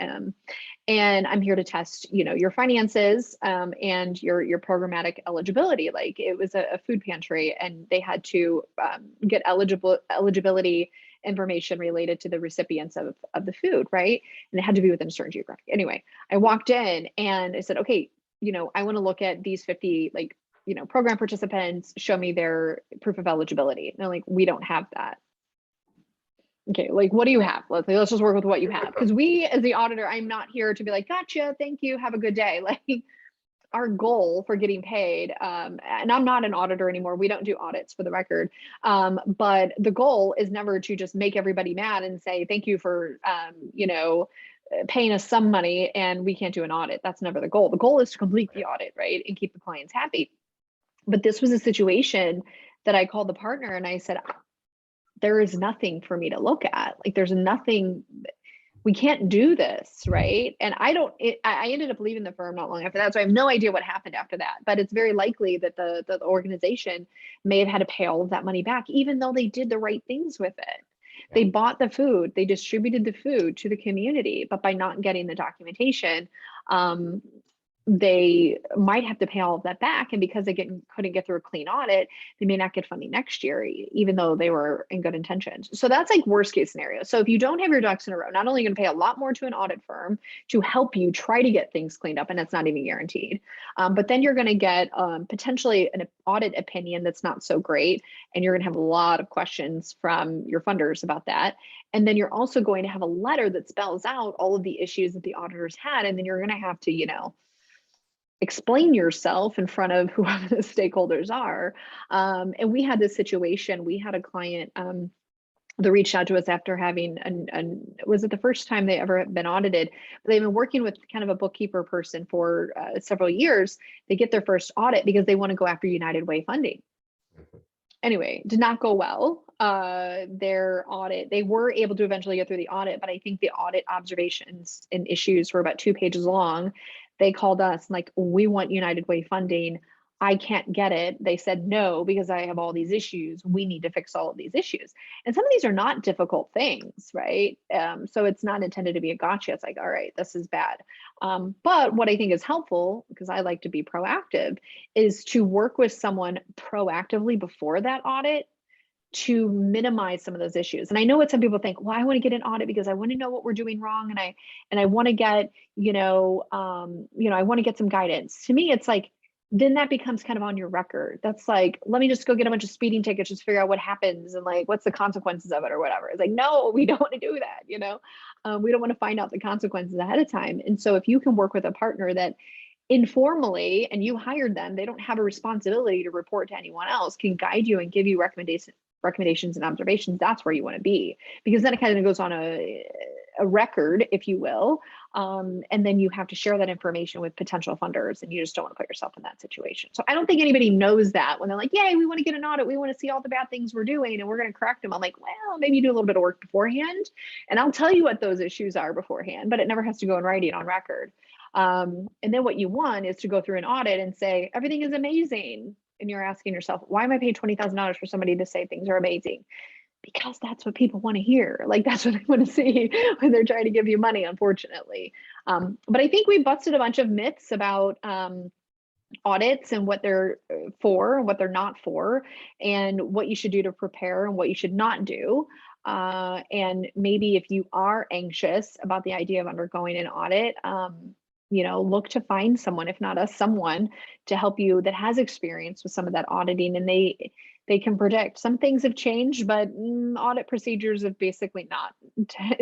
And I'm here to test, your finances and your programmatic eligibility. Like it was a food pantry and they had to get eligibility information related to the recipients of the food, right? And it had to be within a certain geographic. Anyway, I walked in and I said, okay, I want to look at these 50, program participants, show me their proof of eligibility. And they're like, we don't have that. Okay, like, what do you have? Let's just work with what you have. Because we, as the auditor, I'm not here to be like, gotcha, thank you, have a good day. Like, our goal for getting paid, and I'm not an auditor anymore. We don't do audits for the record. But the goal is never to just make everybody mad and say, thank you for, paying us some money and we can't do an audit. That's never the goal. The goal is to complete the audit, right? And keep the clients happy. But this was a situation that I called the partner and I said, there is nothing for me to look at. Like there's nothing, we can't do this, right? And I ended up leaving the firm not long after that. So I have no idea what happened after that, but it's very likely that the organization may have had to pay all of that money back, even though they did the right things with it. They bought the food, they distributed the food to the community, but by not getting the documentation, they might have to pay all of that back. And because they couldn't get through a clean audit, they may not get funding next year, even though they were in good intentions. So that's like worst case scenario. So if you don't have your ducks in a row, not only are you going to pay a lot more to an audit firm to help you try to get things cleaned up, and it's not even guaranteed, but then you're going to get potentially an audit opinion that's not so great. And you're going to have a lot of questions from your funders about that. And then you're also going to have a letter that spells out all of the issues that the auditors had. And then you're going to have to, explain yourself in front of whoever the stakeholders are. And we had this situation, we had a client that reached out to us after having, was it the first time they ever been audited? But they've been working with kind of a bookkeeper person for several years. They get their first audit because they want to go after United Way funding. Anyway, did not go well. Their audit, they were able to eventually get through the audit, but I think the audit observations and issues were about 2 pages long. They called us like, we want United Way funding. I can't get it. They said no, because I have all these issues. We need to fix all of these issues. And some of these are not difficult things, right? So it's not intended to be a gotcha. It's like, all right, this is bad. But what I think is helpful, because I like to be proactive, is to work with someone proactively before that audit to minimize some of those issues. And I know what some people think, well, I want to get an audit because I want to know what we're doing wrong. And I want to get, I want to get some guidance. To me, it's like, then that becomes kind of on your record. That's like, let me just go get a bunch of speeding tickets, just figure out what happens and like, what's the consequences of it or whatever. It's like, no, we don't want to do that. We don't want to find out the consequences ahead of time. And so if you can work with a partner that informally, and you hired them, they don't have a responsibility to report to anyone else, can guide you and give you recommendations and observations, that's where you want to be, because then it kind of goes on a record, if you will. And then you have to share that information with potential funders, and you just don't want to put yourself in that situation. So I don't think anybody knows that when they're like, yay, we want to get an audit. We want to see all the bad things we're doing and we're going to correct them. I'm like, well, maybe you do a little bit of work beforehand, and I'll tell you what those issues are beforehand, but it never has to go in writing on record. And then what you want is to go through an audit and say, everything is amazing. And you're asking yourself, why am I paying $20,000 for somebody to say things are amazing? Because that's what people want to hear. Like, that's what they want to see when they're trying to give you money, unfortunately. But I think we busted a bunch of myths about audits and what they're for and what they're not for, and what you should do to prepare and what you should not do. And maybe if you are anxious about the idea of undergoing an audit, look to find someone, if not us, someone to help you that has experience with some of that auditing, and they can predict. Some things have changed, but audit procedures have basically not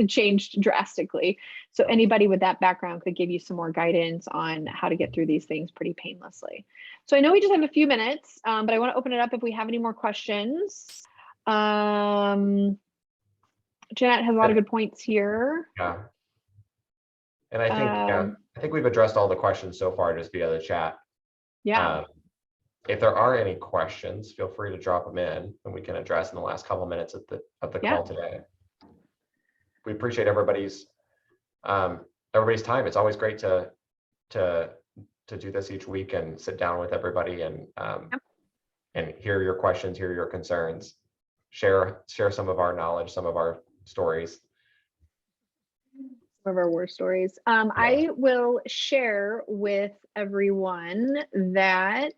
changed drastically. So anybody with that background could give you some more guidance on how to get through these things pretty painlessly. So I know we just have a few minutes, but I want to open it up if we have any more questions. Jeanette has a lot of good points here. Yeah. And I think we've addressed all the questions so far just via the chat. Yeah. If there are any questions, feel free to drop them in, and we can address in the last couple minutes of the call today. We appreciate everybody's time. It's always great to do this each week and sit down with everybody and hear your questions, hear your concerns, share some of our knowledge, some of our stories. Of our war stories. I will share with everyone that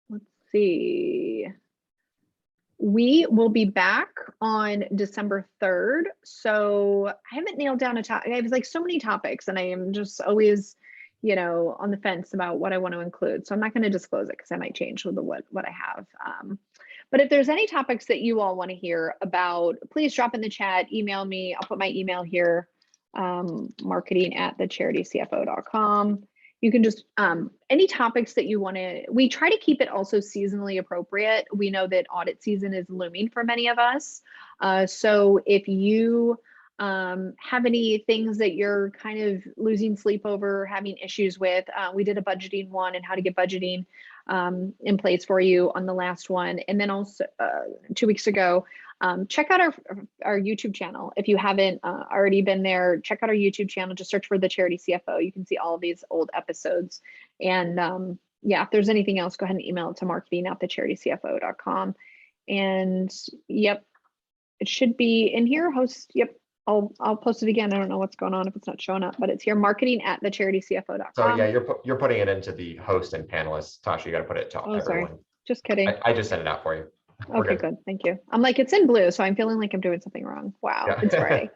let's see, we will be back on December 3rd. So I haven't nailed down a topic. I have like so many topics, and I am just always on the fence about what I want to include. So I'm not going to disclose it because I might change with what I have. But if there's any topics that you all want to hear about, please drop in the chat, email me. I'll put my email here, marketing@thecharitycfo.com. You can just, any topics that you want to, we try to keep it also seasonally appropriate. We know that audit season is looming for many of us. So if you have any things that you're kind of losing sleep over, having issues with, we did a budgeting one and how to get budgeting in place for you on the last one. And then also 2 weeks ago, check out our YouTube channel. If you haven't already been there, check out our YouTube channel. Just search for the Charity CFO. You can see all of these old episodes. And if there's anything else, go ahead and email it to marketing@thecharitycfo.com. And yep, it should be in here. I'll post it again. I don't know what's going on if it's not showing up, but it's here, marketing@thecharitycfo.com. So yeah, you're putting it into the host and panelists. Tasha, you got to put it to everyone. Sorry. Just kidding. I just sent it out for you. Okay, good. Thank you. I'm like, it's in blue, so I'm feeling like I'm doing something wrong. Wow, yeah. It's Friday.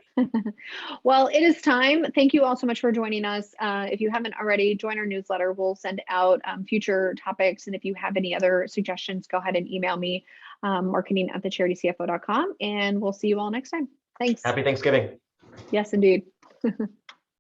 Well, it is time. Thank you all so much for joining us. If you haven't already, join our newsletter. We'll send out future topics. And if you have any other suggestions, go ahead and email me, marketing@thecharitycfo.com, and we'll see you all next time. Thanks. Happy Thanksgiving. Yes, indeed.